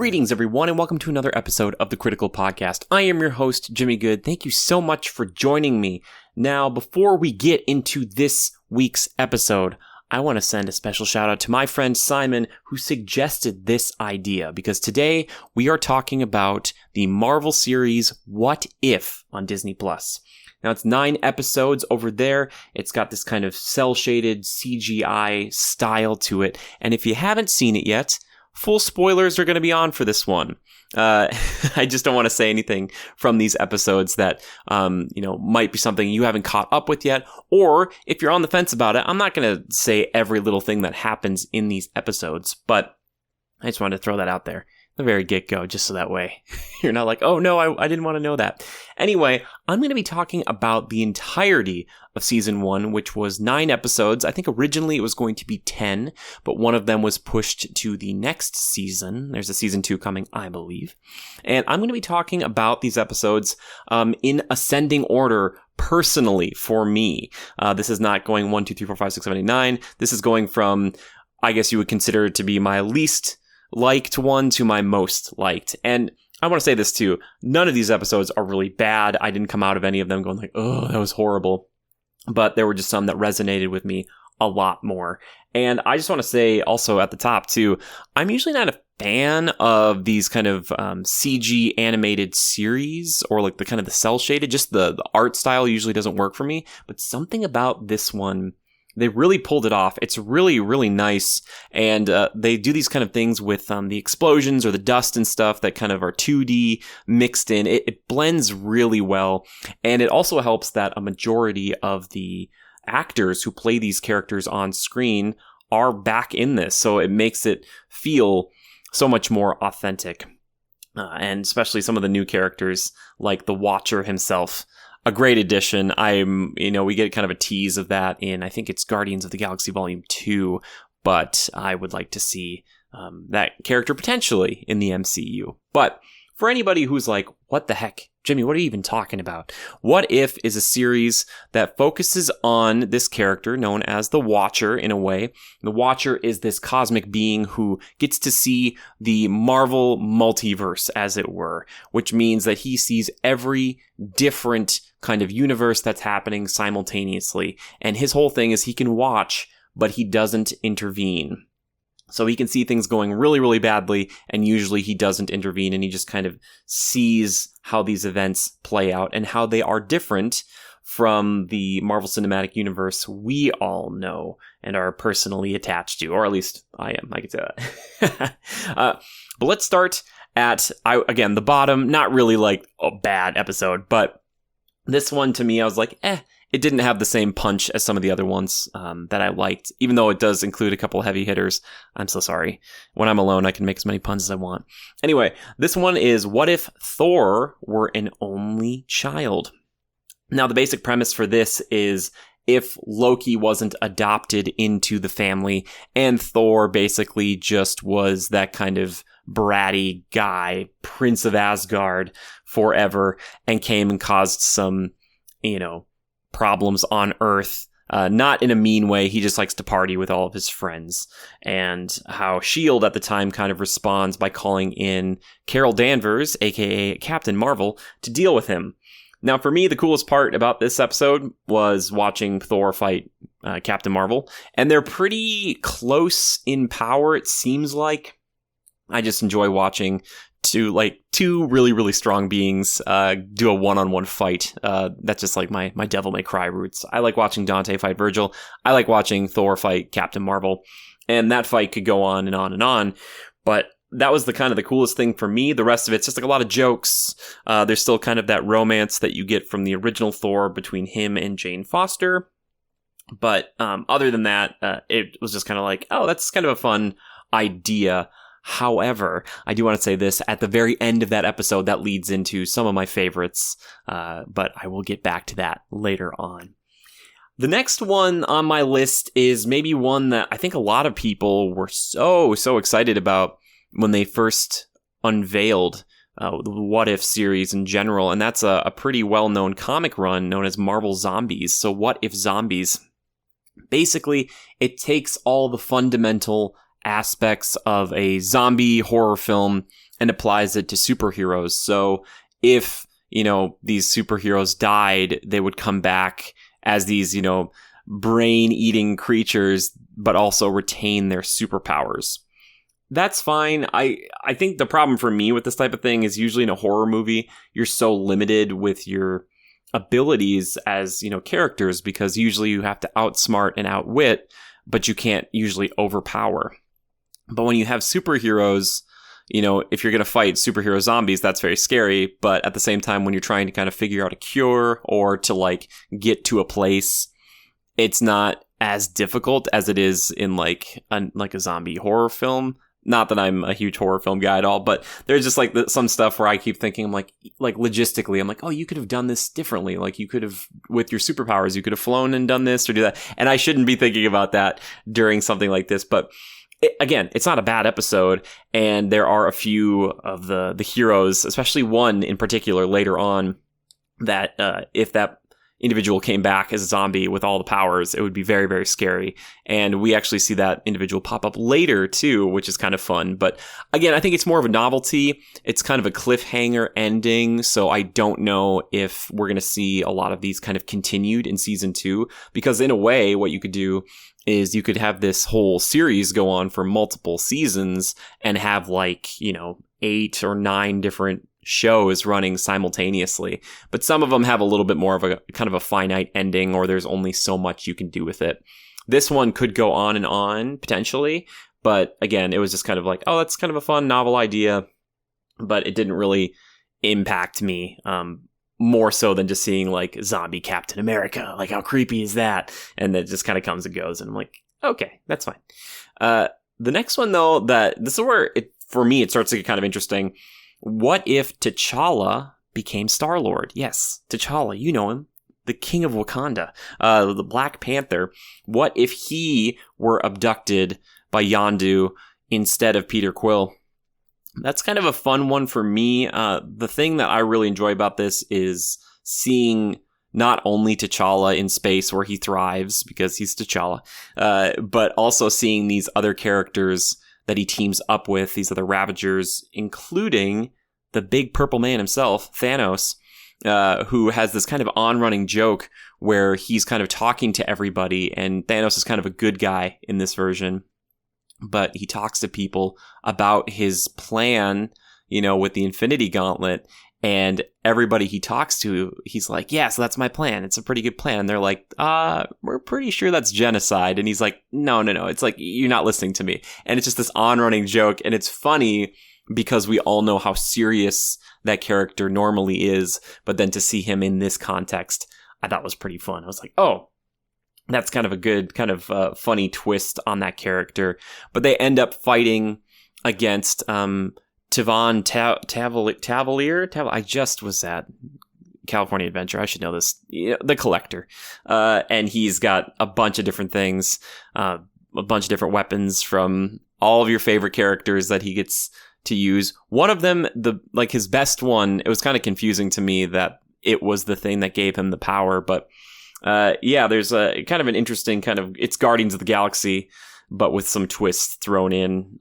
Greetings, everyone, and welcome to another episode of the Critical Podcast. I am your host, Jimmy Good. Thank you so much for joining me. Now, before we get into this week's episode, I want to send a special shout out to my friend Simon, who suggested this idea, because today we are talking about the Marvel series What If on Disney+. Now, it's 9 episodes over there. It's got this kind of cel-shaded CGI style to it, and if you haven't seen it yet, full spoilers are going to be on for this one. I just don't want to say anything from these episodes that, might be something you haven't caught up with yet. Or if you're on the fence about it, I'm not going to say every little thing that happens in these episodes. But I just wanted to throw that out there. The very get-go, just so that way you're not like, oh no, I didn't want to know that. Anyway, I'm going to be talking about the entirety of Season 1, which was 9 episodes. I think originally it was going to be 10, but one of them was pushed to the next season. There's a Season 2 coming, I believe. And I'm going to be talking about these episodes in ascending order personally for me. This is not going 1, 2, 3, 4, 5, 6, 7, 8, 9. This is going from, I guess you would consider it to be my least liked one to my most liked. And I want to say this too, none of these episodes are really bad. I didn't come out of any of them going like, oh, that was horrible. But there were just some that resonated with me a lot more. And I just want to say also at the top too, I'm usually not a fan of these kind of CG animated series or like the kind of the cel shaded, just the art style usually doesn't work for me. But something about this one, they really pulled it off. It's really, really nice. And they do these kind of things with the explosions or the dust and stuff that kind of are 2D mixed in. It blends really well. And it also helps that a majority of the actors who play these characters on screen are back in this. So it makes it feel so much more authentic. And especially some of the new characters like the Watcher himself. A great addition. We get kind of a tease of that in, I think it's Guardians of the Galaxy Volume 2, but I would like to see that character potentially in the MCU. But for anybody who's like, what the heck, Jimmy, what are you even talking about? What If is a series that focuses on this character known as the Watcher in a way. The Watcher is this cosmic being who gets to see the Marvel multiverse, as it were, which means that he sees every different kind of universe that's happening simultaneously. And his whole thing is he can watch, but he doesn't intervene. So he can see things going really, really badly, and usually he doesn't intervene, and he just kind of sees how these events play out and how they are different from the Marvel Cinematic Universe we all know and are personally attached to, or at least I am, I can say that. But let's start at, again, the bottom, not really like a bad episode, but this one to me, I was like, it didn't have the same punch as some of the other ones that I liked, even though it does include a couple heavy hitters. I'm so sorry. When I'm alone, I can make as many puns as I want. Anyway, this one is What If Thor Were an Only Child? Now, the basic premise for this is if Loki wasn't adopted into the family and Thor basically just was that kind of bratty guy, Prince of Asgard forever, and came and caused some, problems on Earth, not in a mean way. He just likes to party with all of his friends, and how S.H.I.E.L.D. at the time kind of responds by calling in Carol Danvers, aka Captain Marvel, to deal with him. Now, for me, the coolest part about this episode was watching Thor fight Captain Marvel, and they're pretty close in power, it seems like. I just enjoy watching two really, really strong beings do a one-on-one fight. That's just like my Devil May Cry roots. I like watching Dante fight Virgil. I like watching Thor fight Captain Marvel. And that fight could go on and on and on. But that was the kind of the coolest thing for me. The rest of it's just like a lot of jokes. There's still kind of that romance that you get from the original Thor between him and Jane Foster. But other than that, it was just kind of like, oh, that's kind of a fun idea. However, I do want to say this, at the very end of that episode, that leads into some of my favorites, but I will get back to that later on. The next one on my list is maybe one that I think a lot of people were so excited about when they first unveiled the What If series in general, and that's a pretty well-known comic run known as Marvel Zombies. So What If Zombies? Basically, it takes all the fundamental aspects of a zombie horror film and applies it to superheroes. So if, these superheroes died, they would come back as these, brain-eating creatures, but also retain their superpowers. That's fine. I think the problem for me with this type of thing is usually in a horror movie, you're so limited with your abilities as, characters, because usually you have to outsmart and outwit, but you can't usually overpower. But when you have superheroes, if you're going to fight superhero zombies, that's very scary. But at the same time, when you're trying to kind of figure out a cure or to like get to a place, it's not as difficult as it is in like a zombie horror film. Not that I'm a huge horror film guy at all, but there's just like some stuff where I keep thinking, I'm like logistically, I'm like, oh, you could have done this differently. Like you could have, with your superpowers, you could have flown and done this or do that. And I shouldn't be thinking about that during something like this. But again, it's not a bad episode. And there are a few of the heroes, especially one in particular later on, that if that individual came back as a zombie with all the powers, it would be very, very scary. And we actually see that individual pop up later too, which is kind of fun. But again, I think it's more of a novelty. It's kind of a cliffhanger ending. So I don't know if we're going to see a lot of these kind of continued in season 2, because in a way, what you could do is you could have this whole series go on for multiple seasons and have 8 or 9 different shows running simultaneously, but some of them have a little bit more of a kind of a finite ending, or there's only so much you can do with it. This one could go on and on potentially, but again, it was just kind of like, oh, that's kind of a fun novel idea, but it didn't really impact me more so than just seeing like zombie Captain America. Like, how creepy is that? And it just kind of comes and goes, and I'm like, okay, that's fine. The next one though, this is where for me it starts to get kind of interesting. What if T'Challa became Star-Lord? Yes, T'Challa, you know him, the King of Wakanda, the Black Panther. What if he were abducted by Yondu instead of Peter Quill? That's kind of a fun one for me. The thing that I really enjoy about this is seeing not only T'Challa in space where he thrives because he's T'Challa, but also seeing these other characters that he teams up with, these other Ravagers, including the big purple man himself, Thanos, who has this kind of on-running joke where he's kind of talking to everybody, and Thanos is kind of a good guy in this version, but he talks to people about his plan, with the Infinity Gauntlet, and everybody he talks to, he's like, yeah, so that's my plan. It's a pretty good plan. And they're like, we're pretty sure that's genocide. And he's like, no. It's like, you're not listening to me. And it's just this on-running joke. And it's funny because we all know how serious that character normally is. But then to see him in this context, I thought was pretty fun. I was like, oh, that's kind of a good, kind of funny twist on that character. But they end up fighting against Tivan Tavalier. I just was at California Adventure. I should know this. The Collector. And he's got a bunch of different things, a bunch of different weapons from all of your favorite characters that he gets to use. One of them, his best one, it was kind of confusing to me that it was the thing that gave him the power. But there's a kind of an interesting it's Guardians of the Galaxy, but with some twists thrown in,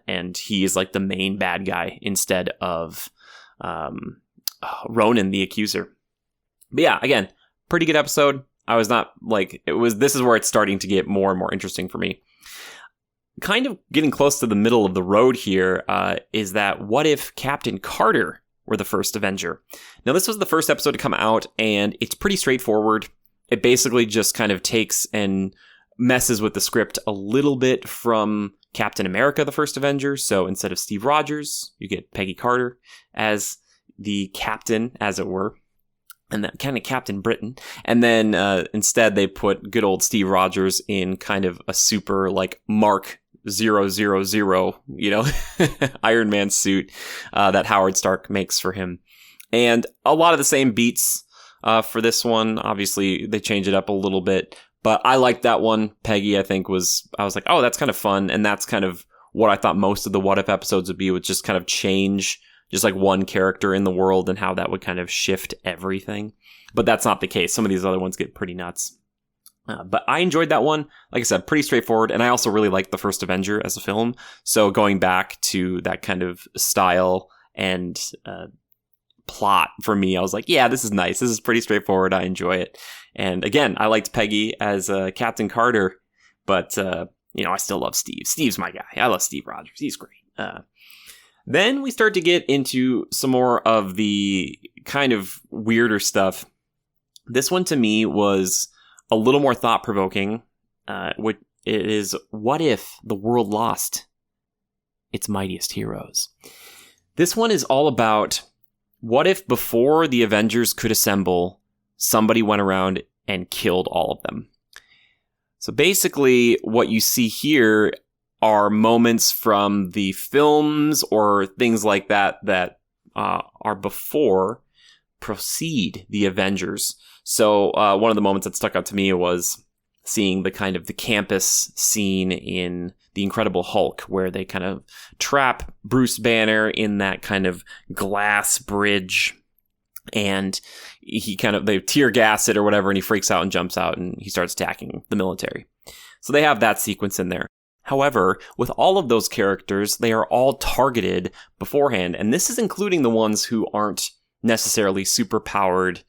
and he is like the main bad guy instead of Ronan the Accuser. But yeah, again, pretty good episode. I was not this is where it's starting to get more and more interesting for me. Kind of getting close to the middle of the road here is that what if Captain Carter were the first Avenger? Now, this was the first episode to come out, and it's pretty straightforward. It basically just kind of takes and messes with the script a little bit from Captain America, the First Avenger. So instead of Steve Rogers, you get Peggy Carter as the captain, as it were, and that kind of Captain Britain. And then instead they put good old Steve Rogers in kind of a super Mark 000, Iron Man suit that Howard Stark makes for him. And a lot of the same beats for this one. Obviously, they change it up a little bit. But I liked that one. Peggy, I was like, oh, that's kind of fun. And that's kind of what I thought most of the What If episodes would be, would just kind of change just one character in the world and how that would kind of shift everything. But that's not the case. Some of these other ones get pretty nuts. But I enjoyed that one. Like I said, pretty straightforward. And I also really liked the first Avenger as a film. So going back to that kind of style and plot for me, I was like, yeah, this is nice. This is pretty straightforward. I enjoy it. And again, I liked Peggy as Captain Carter. But, I still love Steve. Steve's my guy. I love Steve Rogers. He's great. Then we start to get into some more of the kind of weirder stuff. This one to me was a little more thought-provoking. It is, what if the world lost its mightiest heroes? This one is all about, what if before the Avengers could assemble, somebody went around and killed all of them? So basically, what you see here are moments from the films or things like that are before precede the Avengers. So one of the moments that stuck out to me was seeing the kind of the campus scene in The Incredible Hulk, where they kind of trap Bruce Banner in that kind of glass bridge, and they tear gas it or whatever, and he freaks out and jumps out and he starts attacking the military. So they have that sequence in there. However, with all of those characters, they are all targeted beforehand, and this is including the ones who aren't necessarily super powered,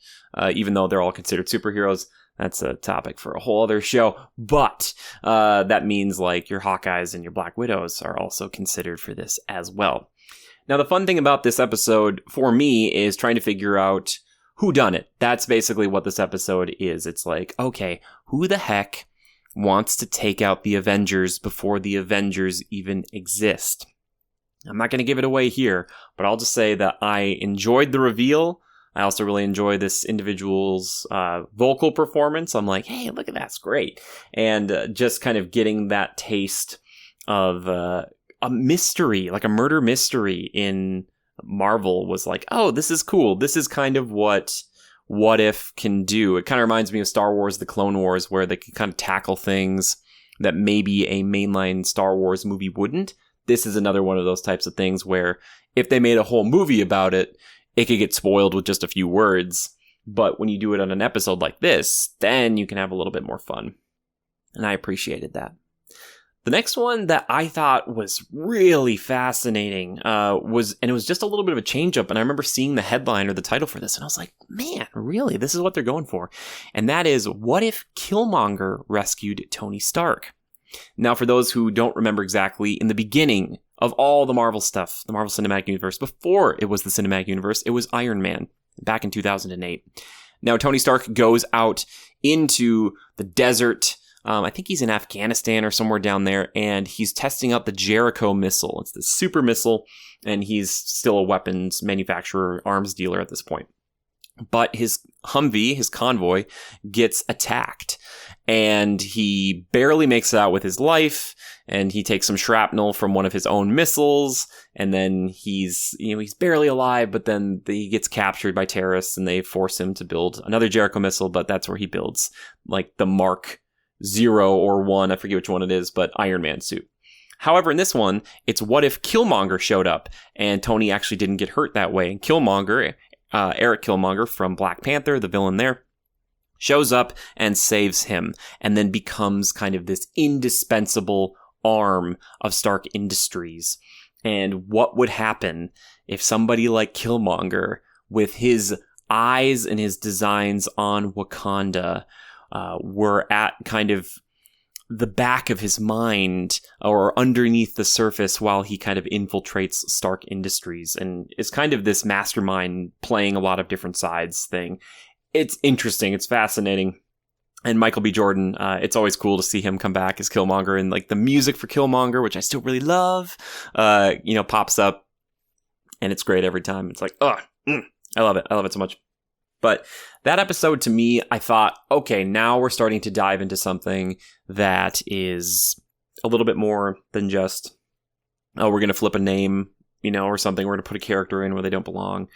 even though they're all considered superheroes. That's a topic for a whole other show. But that means like your Hawkeyes and your Black Widows are also considered for this as well. Now, the fun thing about this episode for me is trying to figure out who done it. That's basically what this episode is. It's like, okay, who the heck wants to take out the Avengers before the Avengers even exist? I'm not going to give it away here, but I'll just say that I enjoyed the reveal. I also really enjoy this individual's vocal performance. I'm like, hey, look at that. It's great. And just kind of getting that taste of a mystery, like a murder mystery in Marvel was like, oh, this is cool. This is kind of what If can do. It kind of reminds me of Star Wars, The Clone Wars, where they could kind of tackle things that maybe a mainline Star Wars movie wouldn't. This is another one of those types of things where if they made a whole movie about it, it could get spoiled with just a few words. But when you do it on an episode like this, then you can have a little bit more fun. And I appreciated that. The next one that I thought was really fascinating it was just a little bit of a change up. And I remember seeing the headline or the title for this, and I was like, man, really? This is what they're going for. And that is, what if Killmonger rescued Tony Stark? Now, for those who don't remember exactly, in the beginning of all the Marvel stuff, the Marvel Cinematic Universe, before it was the Cinematic Universe, it was Iron Man back in 2008. Now, Tony Stark goes out into the desert. I think he's in Afghanistan or somewhere down there, and he's testing out the Jericho missile. It's this super missile, and he's still a weapons manufacturer, arms dealer at this point. But his Humvee, his convoy, gets attacked, and he barely makes it out with his life, and he takes some shrapnel from one of his own missiles, and then he's barely alive, but then he gets captured by terrorists, and they force him to build another Jericho missile, but that's where he builds like the Mark 0 or 1, I forget which one it is, but Iron Man suit. However, in this one, it's what if Killmonger showed up, and Tony actually didn't get hurt that way, and Killmonger, Eric Killmonger from Black Panther, the villain there, shows up and saves him, and then becomes kind of this indispensable arm of Stark Industries. And what would happen if somebody like Killmonger, with his eyes and his designs on Wakanda, were at kind of the back of his mind or underneath the surface while he kind of infiltrates Stark Industries and is kind of this mastermind playing a lot of different sides thing. It's interesting. It's fascinating. And Michael B. Jordan, it's always cool to see him come back as Killmonger, and like the music for Killmonger, which I still really love, pops up, and it's great every time. It's like, I love it. I love it so much. But that episode, to me, I thought, okay, now we're starting to dive into something that is a little bit more than just, we're going to flip a name, or something. We're going to put a character in where they don't belong.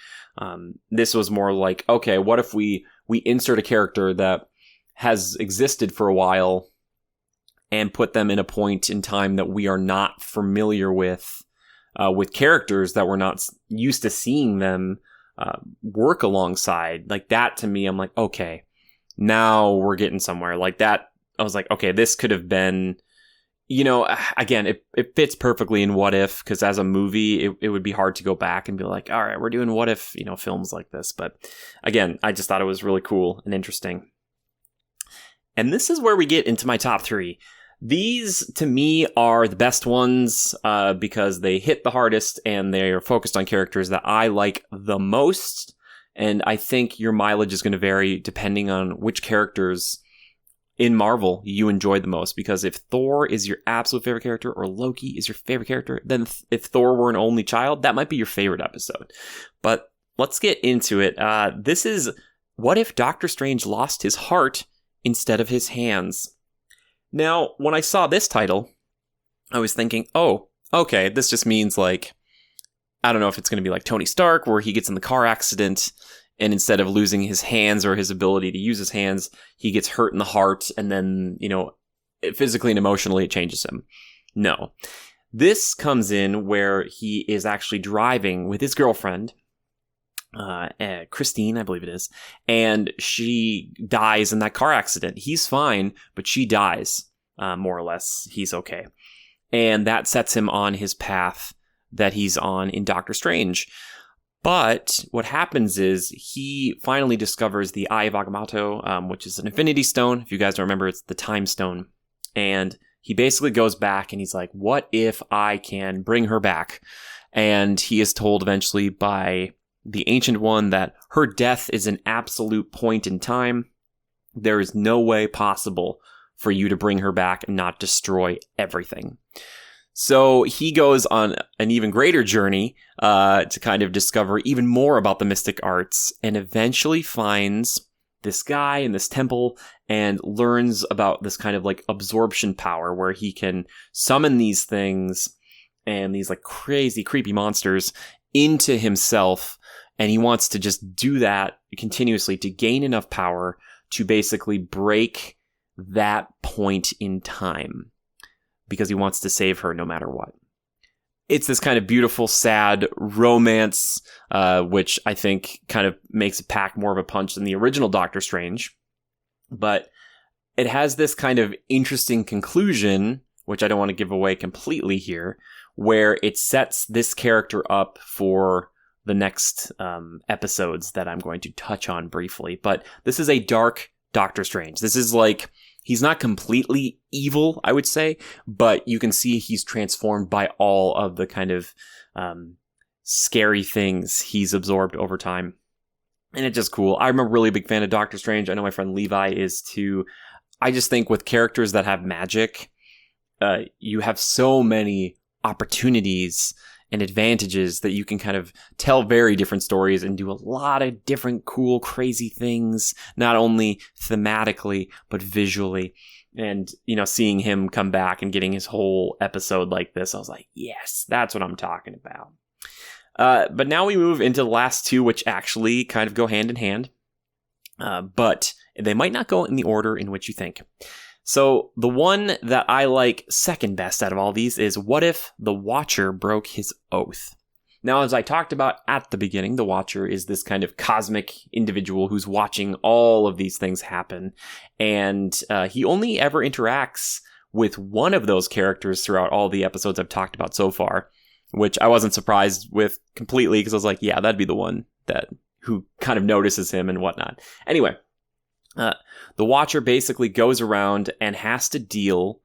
This was more like, okay, what if we insert a character that has existed for a while and put them in a point in time that we are not familiar with characters that we're not used to seeing them work alongside. Like that, to me, I'm like, okay, now we're getting somewhere. Like that I was like, okay, this could have been, again, it fits perfectly in What If, because as a movie, it would be hard to go back and be like, all right, we're doing What If, films like this. But again, I just thought it was really cool and interesting. And this is where we get into my top 3. These, to me, are the best ones because they hit the hardest and they are focused on characters that I like the most. And I think your mileage is going to vary depending on which characters in Marvel you enjoyed the most. Because if Thor is your absolute favorite character or Loki is your favorite character, then if Thor were an only child, that might be your favorite episode. But let's get into it. This is What If Doctor Strange Lost His Heart instead of his hands? Now, when I saw this title, I was thinking, oh, okay, this just means like, I don't know if it's going to be like Tony Stark, where he gets in the car accident, and instead of losing his hands or his ability to use his hands, he gets hurt in the heart, and then, physically and emotionally it changes him. No. This comes in where he is actually driving with his girlfriend, Christine, I believe it is, and she dies in that car accident. He's fine, but she dies, more or less. He's okay. And that sets him on his path that he's on in Doctor Strange. But what happens is he finally discovers the Eye of Agamotto, which is an Infinity Stone. If you guys don't remember, it's the Time Stone. And he basically goes back and he's like, what if I can bring her back? And he is told eventually by the Ancient One that her death is an absolute point in time. There is no way possible for you to bring her back and not destroy everything. So he goes on an even greater journey to kind of discover even more about the mystic arts, and eventually finds this guy in this temple and learns about this kind of like absorption power where he can summon these things and these like crazy, creepy monsters into himself. And he wants to just do that continuously to gain enough power to basically break that point in time, because he wants to save her no matter what. It's this kind of beautiful, sad romance, which I think kind of makes it pack more of a punch than the original Doctor Strange. But it has this kind of interesting conclusion, which I don't want to give away completely here, where it sets this character up for the next episodes that I'm going to touch on briefly. But this is a dark Doctor Strange. This is like, he's not completely evil, I would say, but you can see he's transformed by all of the kind of scary things he's absorbed over time. And it's just cool. I'm a really big fan of Doctor Strange. I know my friend Levi is too. I just think with characters that have magic, you have so many opportunities and advantages that you can kind of tell very different stories and do a lot of different cool, crazy things, not only thematically, but visually. And, seeing him come back and getting his whole episode like this, I was like, yes, that's what I'm talking about. But now we move into the last two, which actually kind of go hand in hand. But they might not go in the order in which you think. So the one that I like second best out of all these is What If the Watcher Broke His Oath? Now, as I talked about at the beginning, the Watcher is this kind of cosmic individual who's watching all of these things happen. And he only ever interacts with one of those characters throughout all the episodes I've talked about so far, which I wasn't surprised with completely, because I was like, yeah, that'd be the one who kind of notices him and whatnot. Anyway. The Watcher basically goes around and has to deal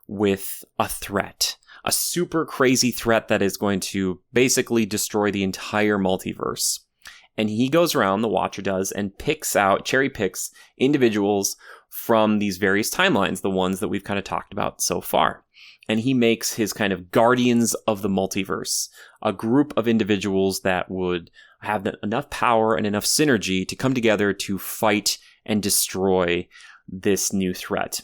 with a threat, a super crazy threat that is going to basically destroy the entire multiverse. And he goes around, the Watcher does, and cherry picks individuals from these various timelines, the ones that we've kind of talked about so far. And he makes his kind of guardians of the multiverse, a group of individuals that would have enough power and enough synergy to come together to fight and destroy this new threat.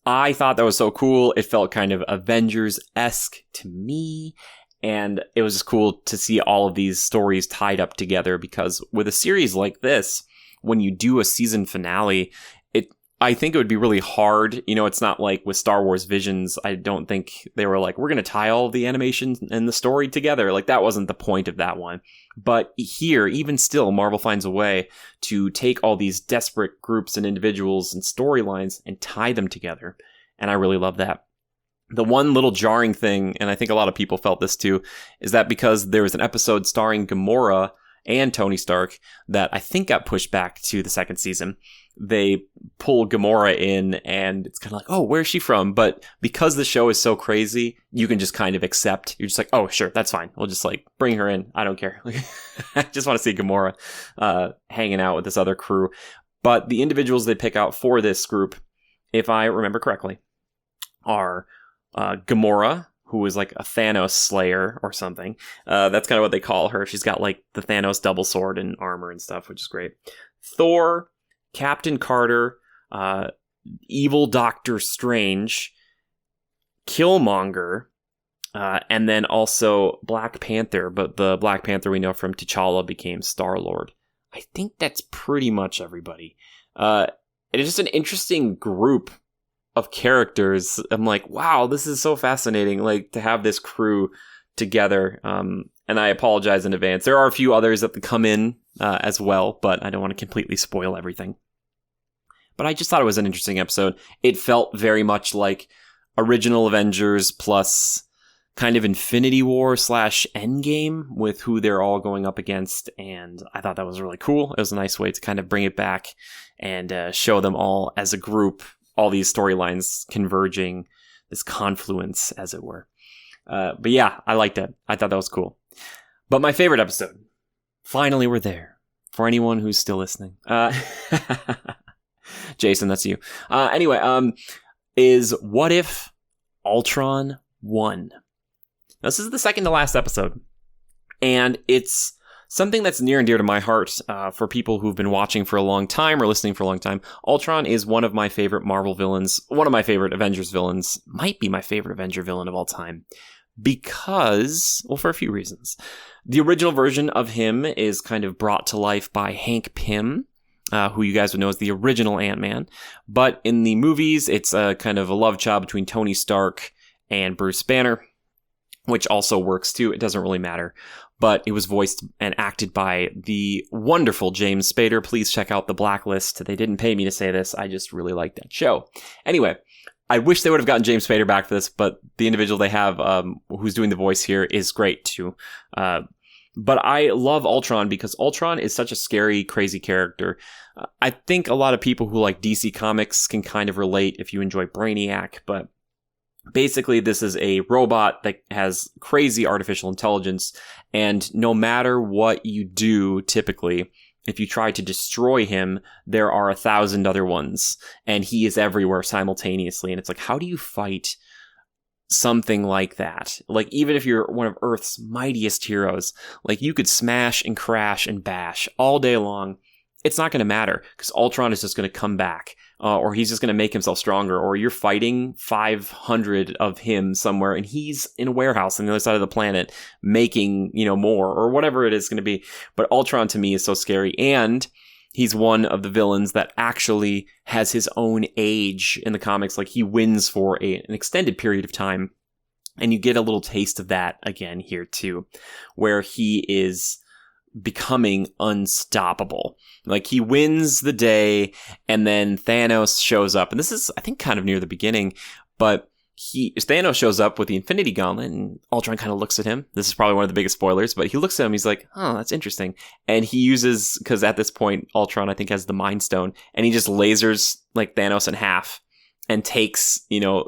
I thought that was so cool. It felt kind of Avengers-esque to me. And it was just cool to see all of these stories tied up together, because with a series like this, when you do a season finale, I think it would be really hard. It's not like with Star Wars Visions. I don't think they were like, we're going to tie all the animation and the story together. Like, that wasn't the point of that one. But here, even still, Marvel finds a way to take all these desperate groups and individuals and storylines and tie them together. And I really love that. The one little jarring thing, and I think a lot of people felt this too, is that because there was an episode starring Gamora and Tony Stark that I think got pushed back to the second season, they pull Gamora in and it's kind of like, oh, where's she from? But because the show is so crazy, you can just kind of accept. You're just like, oh, sure, that's fine. We'll just like bring her in. I don't care. I just want to see Gamora hanging out with this other crew. But the individuals they pick out for this group, if I remember correctly, are Gamora, who is like a Thanos slayer or something. That's kind of what they call her. She's got like the Thanos double sword and armor and stuff, which is great. Thor, Captain Carter, evil Doctor Strange, Killmonger, and then also Black Panther. But the Black Panther we know from T'Challa became Star-Lord. I think that's pretty much everybody. It is just an interesting group of characters. I'm like, wow, this is so fascinating, like, to have this crew together. And I apologize in advance. There are a few others that come in as well, but I don't want to completely spoil everything. But I just thought it was an interesting episode. It felt very much like original Avengers plus kind of Infinity War / Endgame with who they're all going up against. And I thought that was really cool. It was a nice way to kind of bring it back and show them all as a group, all these storylines converging, this confluence, as it were. But yeah, I liked it. I thought that was cool. But my favorite episode, finally we're there, for anyone who's still listening. Jason, that's you. Anyway, is What If Ultron won? This is the second to last episode, and it's something that's near and dear to my heart for people who've been watching for a long time or listening for a long time. Ultron is one of my favorite Marvel villains, one of my favorite Avengers villains, might be my favorite Avenger villain of all time, because, well, for a few reasons. The original version of him is kind of brought to life by Hank Pym, who you guys would know as the original Ant-Man. But in the movies, it's a kind of a love child between Tony Stark and Bruce Banner, which also works too. It doesn't really matter. But it was voiced and acted by the wonderful James Spader. Please check out The Blacklist. They didn't pay me to say this. I just really like that show. Anyway, I wish they would have gotten James Spader back for this, but the individual they have who's doing the voice here is great too. But I love Ultron because Ultron is such a scary, crazy character. I think a lot of people who like DC Comics can kind of relate if you enjoy Brainiac, but basically this is a robot that has crazy artificial intelligence, and no matter what you do, typically, if you try to destroy him, there are 1,000 other ones, and he is everywhere simultaneously, and it's like, how do you fight something like that? Like, even if you're one of Earth's mightiest heroes, like, you could smash and crash and bash all day long. It's not going to matter because Ultron is just going to come back, or he's just going to make himself stronger, or you're fighting 500 of him somewhere and he's in a warehouse on the other side of the planet making, more, or whatever it is going to be. But Ultron to me is so scary, and he's one of the villains that actually has his own age in the comics. Like, he wins for an extended period of time, and you get a little taste of that again here too, where he is becoming unstoppable. Like, he wins the day, and then Thanos shows up, and this is, I think, kind of near the beginning, but Thanos shows up with the Infinity Gauntlet, and Ultron kind of looks at him. This is probably one of the biggest spoilers, but he looks at him, he's like, oh, that's interesting. And he uses, because at this point, Ultron, I think, has the Mind Stone, and he just lasers, like, Thanos in half, and takes, the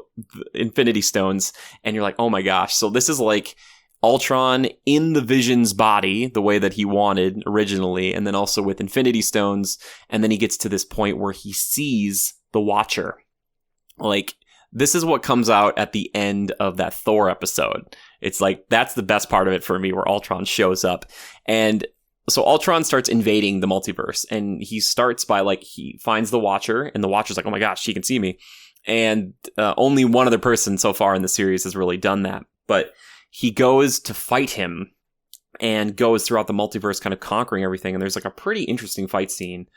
Infinity Stones, and you're like, oh my gosh. So this is like Ultron in the Vision's body, the way that he wanted originally, and then also with Infinity Stones, and then he gets to this point where he sees the Watcher. Like, this is what comes out at the end of that Thor episode. It's like, that's the best part of it for me, where Ultron shows up. And so Ultron starts invading the multiverse, and he starts by, like, he finds the Watcher, and the Watcher's like, oh my gosh, he can see me. And only one other person so far in the series has really done that. But he goes to fight him and goes throughout the multiverse kind of conquering everything. And there's like a pretty interesting fight scene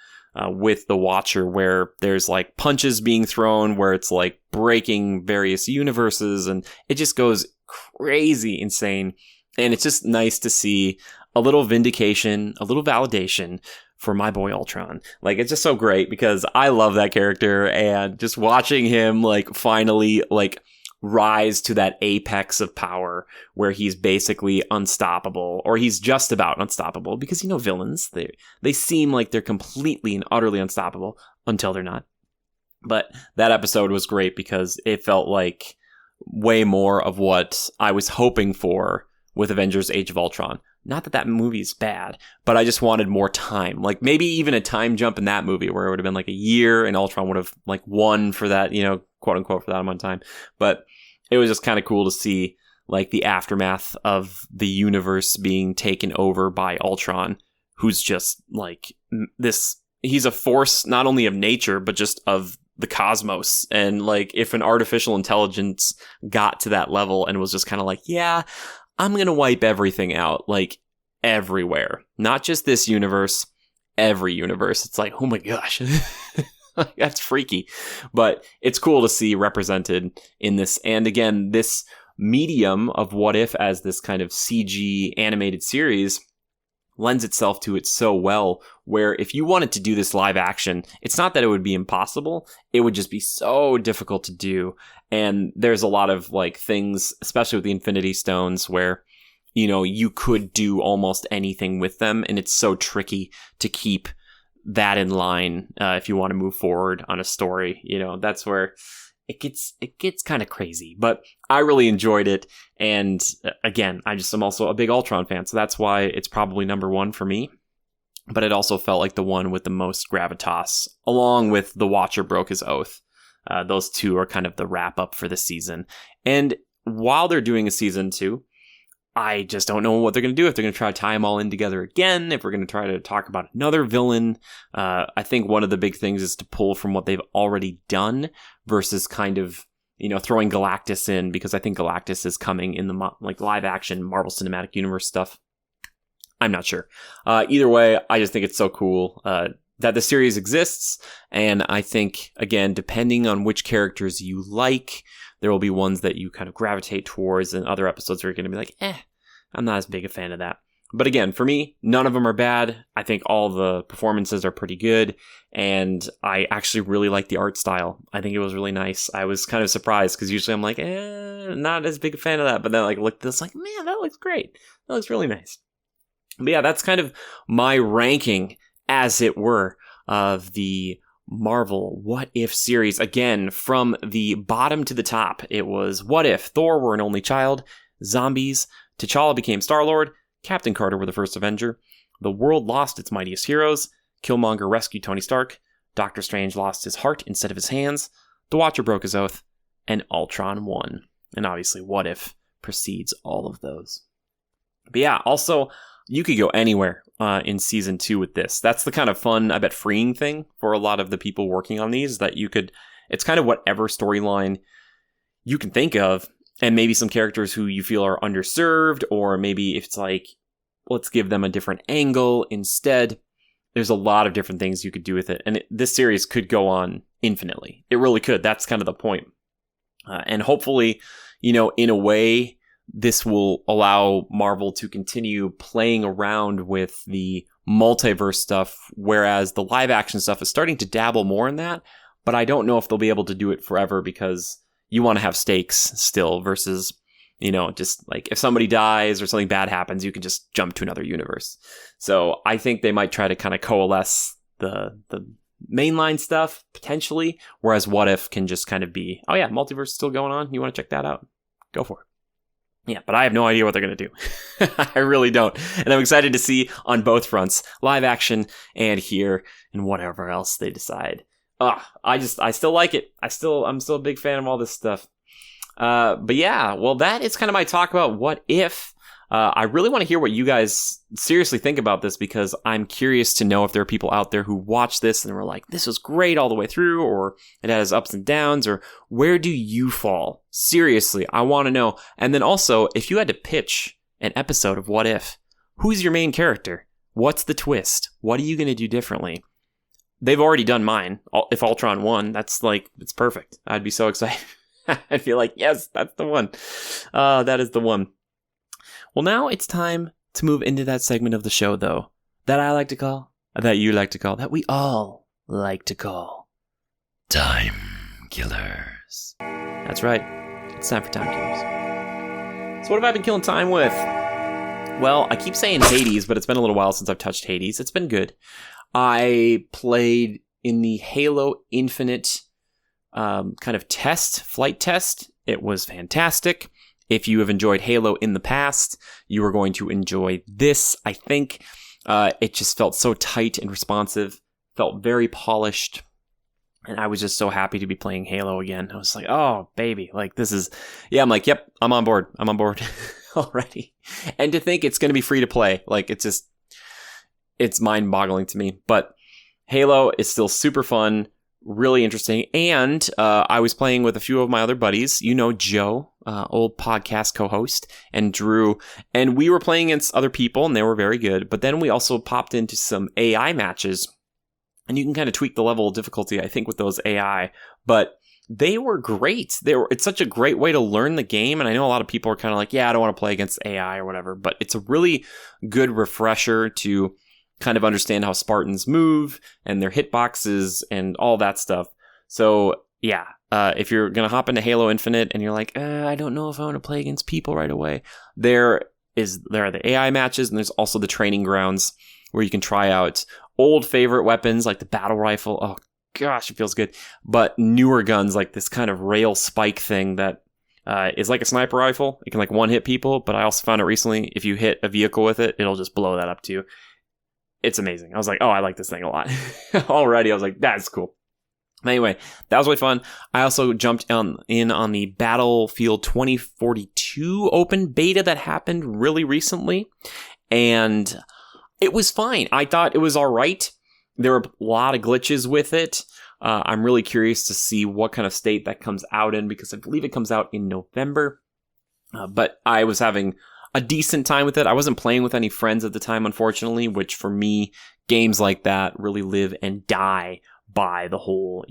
with the Watcher where there's like punches being thrown, where it's like breaking various universes, and it just goes crazy insane. And it's just nice to see a little vindication, a little validation for my boy Ultron. Like, it's just so great because I love that character, and just watching him like finally like rise to that apex of power where he's basically unstoppable, or he's just about unstoppable, because villains, they seem like they're completely and utterly unstoppable until they're not. But that episode was great because it felt like way more of what I was hoping for with Avengers Age of Ultron. Not that that movie is bad, but I just wanted more time. Like, maybe even a time jump in that movie where it would have been like a year and Ultron would have like won for that, quote unquote, for that amount of time. But it was just kind of cool to see like the aftermath of the universe being taken over by Ultron, who's just like this. He's a force not only of nature, but just of the cosmos. And like, if an artificial intelligence got to that level and was just kind of like, yeah, I'm going to wipe everything out, like everywhere, not just this universe, every universe. It's like, oh my gosh, that's freaky, but it's cool to see represented in this. And again, this medium of What If as this kind of CG animated series lends itself to it so well, where if you wanted to do this live action, it's not that it would be impossible, it would just be so difficult to do. And there's a lot of like things, especially with the Infinity Stones, where you could do almost anything with them, and it's so tricky to keep that in line if you want to move forward on a story. That's where it gets kind of crazy. But I really enjoyed it, and again, I'm also a big Ultron fan, so that's why it's probably number one for me. But it also felt like the one with the most gravitas, along with The Watcher Broke His Oath. Those two are kind of the wrap up for the season. And while they're doing a season 2, I just don't know what they're going to do. If they're going to try to tie them all in together again, if we're going to try to talk about another villain. I think one of the big things is to pull from what they've already done versus kind of, throwing Galactus in, because I think Galactus is coming in the live action Marvel Cinematic Universe stuff. I'm not sure. Either way, I just think it's so cool that the series exists. And I think, again, depending on which characters you like, there will be ones that you kind of gravitate towards, and other episodes are going to be like, I'm not as big a fan of that. But again, for me, none of them are bad. I think all the performances are pretty good, and I actually really like the art style. I think it was really nice. I was kind of surprised, because usually I'm like, not as big a fan of that. But then I looked at this like, man, that looks great. That looks really nice. But yeah, that's kind of my ranking, as it were, of the Marvel What If series. Again, from the bottom to the top, it was What If Thor were an only child, zombies, T'Challa became Star-Lord, Captain Carter were the first Avenger, the world lost its mightiest heroes, Killmonger rescued Tony Stark, Doctor Strange lost his heart instead of his hands, the Watcher broke his oath, and Ultron won. And obviously, What If precedes all of those. But yeah, also, you could go anywhere in season 2 with this. That's the kind of fun, I bet, freeing thing for a lot of the people working on these, that it's kind of whatever storyline you can think of, and maybe some characters who you feel are underserved, or maybe if it's like, let's give them a different angle instead. There's a lot of different things you could do with it. And this series could go on infinitely. It really could. That's kind of the point. And hopefully, in a way, this will allow Marvel to continue playing around with the multiverse stuff, whereas the live action stuff is starting to dabble more in that. But I don't know if they'll be able to do it forever, because you want to have stakes still versus, just like if somebody dies or something bad happens, you can just jump to another universe. So I think they might try to kind of coalesce the mainline stuff potentially, whereas What If can just kind of be, oh yeah, multiverse is still going on. You want to check that out? Go for it. Yeah, but I have no idea what they're going to do. I really don't. And I'm excited to see on both fronts, live action and here, and whatever else they decide. I still like it. I'm still a big fan of all this stuff. But yeah, well, that is kind of my talk about What If. I really want to hear what you guys seriously think about this, because I'm curious to know if there are people out there who watch this and were like, this was great all the way through, or it has ups and downs, or where do you fall? Seriously, I want to know. And then also, if you had to pitch an episode of What If who's your main character? What's the twist? What are you going to do differently? They've already done mine. If Ultron won, that's like, it's perfect. I'd be so excited. I'd feel like, yes, that's the one. That is the one. Well, now it's time to move into that segment of the show, though, that I like to call, that you like to call, that we all like to call Time Killers. That's right. It's time for Time Killers. So what have I been killing time with? Well, I keep saying Hades, but it's been a little while since I've touched Hades. It's been good. I played in the Halo Infinite kind of flight test. It was fantastic. If you have enjoyed Halo in the past, you are going to enjoy this, I think. It just felt so tight and responsive, felt very polished, and I was just so happy to be playing Halo again. I was like, oh, baby, like this is, yeah, I'm like, yep, I'm on board already. And to think it's going to be free to play, like it's mind-boggling to me. But Halo is still super fun, really interesting, and I was playing with a few of my other buddies, Joe, old podcast co-host, and Drew, and we were playing against other people, and they were very good, but then we also popped into some AI matches, and you can kind of tweak the level of difficulty, I think, with those AI, but they were great. It's such a great way to learn the game, and I know a lot of people are kind of like, yeah, I don't want to play against AI or whatever, but it's a really good refresher to kind of understand how Spartans move and their hitboxes and all that stuff. So yeah, if you're going to hop into Halo Infinite and you're like, I don't know if I want to play against people right away, there are the AI matches, and there's also the training grounds where you can try out old favorite weapons like the battle rifle. Oh gosh, it feels good. But newer guns like this kind of rail spike thing that is like a sniper rifle. It can like one hit people, but I also found out recently if you hit a vehicle with it, it'll just blow that up to you. It's amazing. I was like, oh, I like this thing a lot. Already, I was like, that's cool. Anyway, that was really fun. I also jumped in on the Battlefield 2042 open beta that happened really recently, and it was fine. I thought it was all right. There were a lot of glitches with it. I'm really curious to see what kind of state that comes out in, because I believe it comes out in November. But I was having a decent time with it. I wasn't playing with any friends at the time, unfortunately, which for me, games like that really live and die by the whole,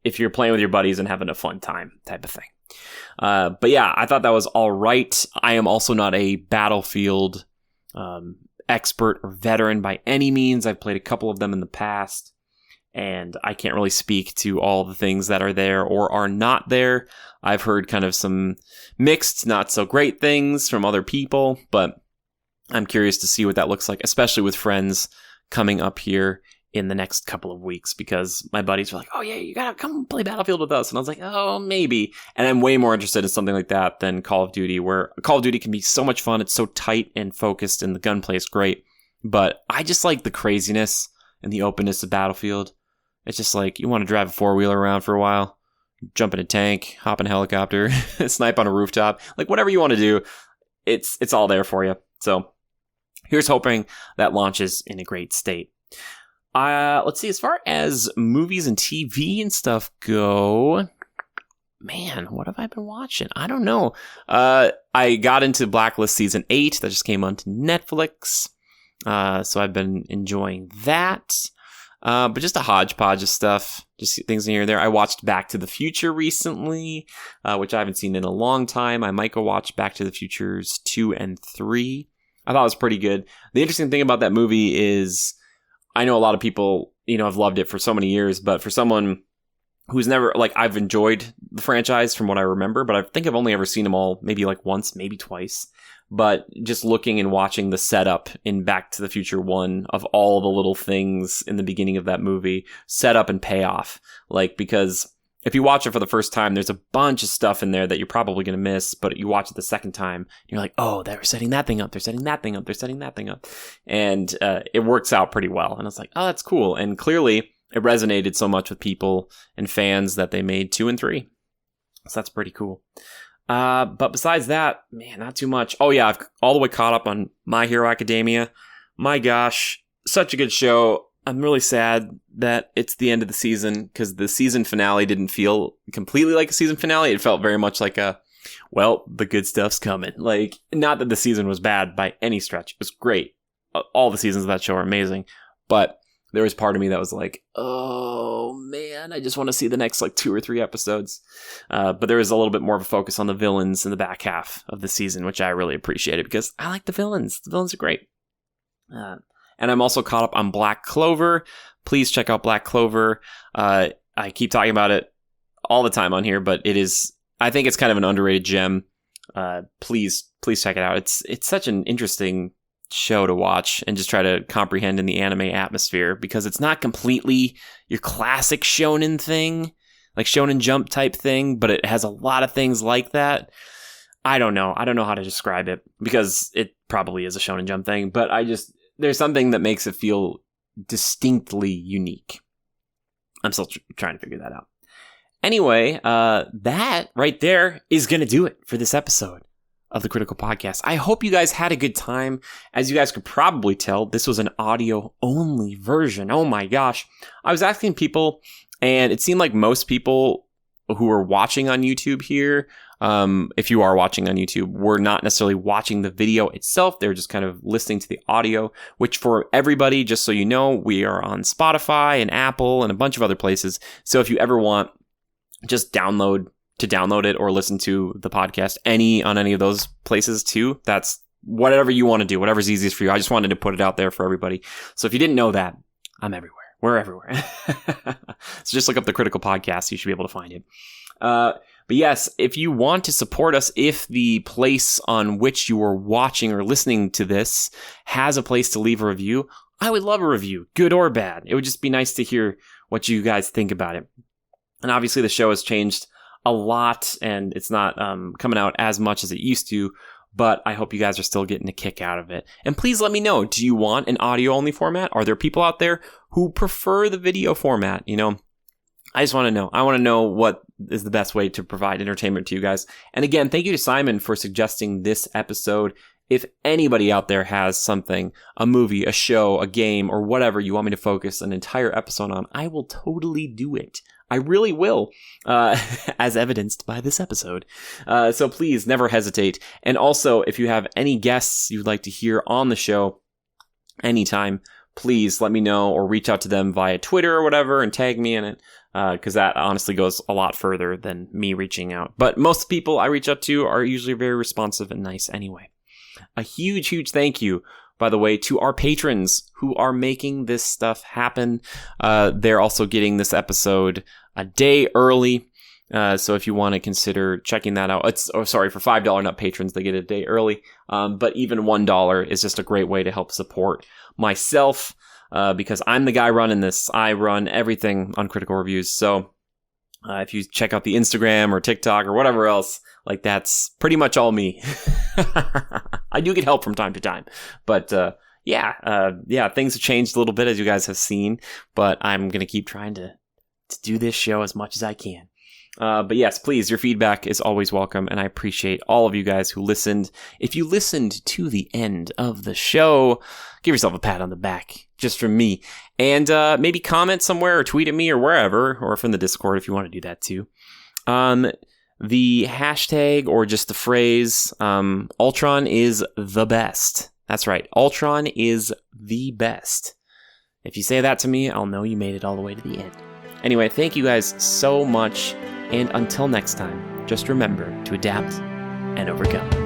if you're playing with your buddies and having a fun time type of thing. But yeah, I thought that was all right. I am also not a Battlefield expert or veteran by any means. I've played a couple of them in the past, and I can't really speak to all the things that are there or are not there. I've heard kind of some mixed, not so great things from other people, but I'm curious to see what that looks like, especially with friends coming up here in the next couple of weeks, because my buddies were like, oh yeah, you gotta come play Battlefield with us. And I was like, oh, maybe. And I'm way more interested in something like that than Call of Duty, where Call of Duty can be so much fun. It's so tight and focused, and the gunplay is great. But I just like the craziness and the openness of Battlefield. It's just like, you want to drive a four-wheeler around for a while, jump in a tank, hop in a helicopter, snipe on a rooftop, like whatever you want to do, it's all there for you. So here's hoping that launches in a great state. Let's see, as far as movies and TV and stuff go, man, what have I been watching? I don't know. I got into Blacklist Season 8. That just came onto Netflix. So I've been enjoying that. But just a hodgepodge of stuff, just things in here and there. I watched Back to the Future recently, which I haven't seen in a long time. I might go watch Back to the Futures 2 and 3. I thought it was pretty good. The interesting thing about that movie is, I know a lot of people, have loved it for so many years, but for someone who's never, I've enjoyed the franchise from what I remember, but I think I've only ever seen them all maybe once, maybe twice. But just looking and watching the setup in Back to the Future 1 of all the little things in the beginning of that movie, setup and payoff, because if you watch it for the first time, there's a bunch of stuff in there that you're probably going to miss, but you watch it the second time, you're like, oh, they're setting that thing up, they're setting that thing up, they're setting that thing up. And it works out pretty well. And I was like, oh, that's cool. And clearly it resonated so much with people and fans that they made 2 and 3. So that's pretty cool. But besides that, man, not too much. Oh yeah, I've all the way caught up on My Hero Academia. My gosh, such a good show. I'm really sad that it's the end of the season, because the season finale didn't feel completely like a season finale. It felt very much like the good stuff's coming. Not that the season was bad by any stretch. It was great. all the seasons of that show are amazing. But there was part of me that was like, oh man, I just want to see the next like 2 or 3 episodes. But there was a little bit more of a focus on the villains in the back half of the season, which I really appreciated because I like the villains. The villains are great. And I'm also caught up on Black Clover. Please check out Black Clover. I keep talking about it all the time on here, but I think it's kind of an underrated gem. Please check it out. It's such an interesting show to watch and just try to comprehend in the anime atmosphere, because it's not completely your classic shonen thing, like Shonen Jump type thing, but it has a lot of things like that. I don't know how to describe it, because it probably is a Shonen Jump thing, but there's something that makes it feel distinctly unique. I'm still trying to figure that out. Anyway, that right there is going to do it for this episode of the Critical Podcast. I hope you guys had a good time. As you guys could probably tell, this was an audio-only version. Oh my gosh. I was asking people, and it seemed like most people who are watching on YouTube here, if you are watching on YouTube, were not necessarily watching the video itself. They're just kind of listening to the audio, which for everybody, just so you know, we are on Spotify and Apple and a bunch of other places. So if you ever want just download it or listen to the podcast on any of those places too, that's whatever you want to do, whatever's easiest for you. I just wanted to put it out there for everybody. So if you didn't know that, I'm everywhere. We're everywhere. So just look up the Critical Podcast. You should be able to find it. But yes, if you want to support us, if the place on which you are watching or listening to this has a place to leave a review, I would love a review, good or bad. It would just be nice to hear what you guys think about it. And obviously the show has changed a lot, and it's not coming out as much as it used to, but I hope you guys are still getting a kick out of it. And please let me know, do you want an audio-only format? Are there people out there who prefer the video format? You know, I just want to know. I want to know what is the best way to provide entertainment to you guys. And again, thank you to Simon for suggesting this episode. If anybody out there has something, a movie, a show, a game, or whatever you want me to focus an entire episode on, I will totally do it. I really will, as evidenced by this episode. So please never hesitate. And also, if you have any guests you'd like to hear on the show anytime, please let me know or reach out to them via Twitter or whatever and tag me in it, because that honestly goes a lot further than me reaching out. But most people I reach out to are usually very responsive and nice anyway. A huge, huge thank you, by the way, to our patrons who are making this stuff happen. They're also getting this episode a day early. So if you want to consider checking that out, for $5 and up patrons, they get it a day early. But even $1 is just a great way to help support myself, because I'm the guy running this. I run everything on Critical Reviews. So if you check out the Instagram or TikTok or whatever else, like that's pretty much all me. I do get help from time to time, but things have changed a little bit, as you guys have seen, but I'm going to keep trying to do this show as much as I can. But yes, please, your feedback is always welcome, and I appreciate all of you guys who listened. If you listened to the end of the show, give yourself a pat on the back, just from me, and maybe comment somewhere or tweet at me or wherever, or from the Discord if you want to do that too. The hashtag or just the phrase, Ultron is the best. That's right, Ultron is the best. If you say that to me, I'll know you made it all the way to the end. Anyway, thank you guys so much, and until next time, just remember to adapt and overcome.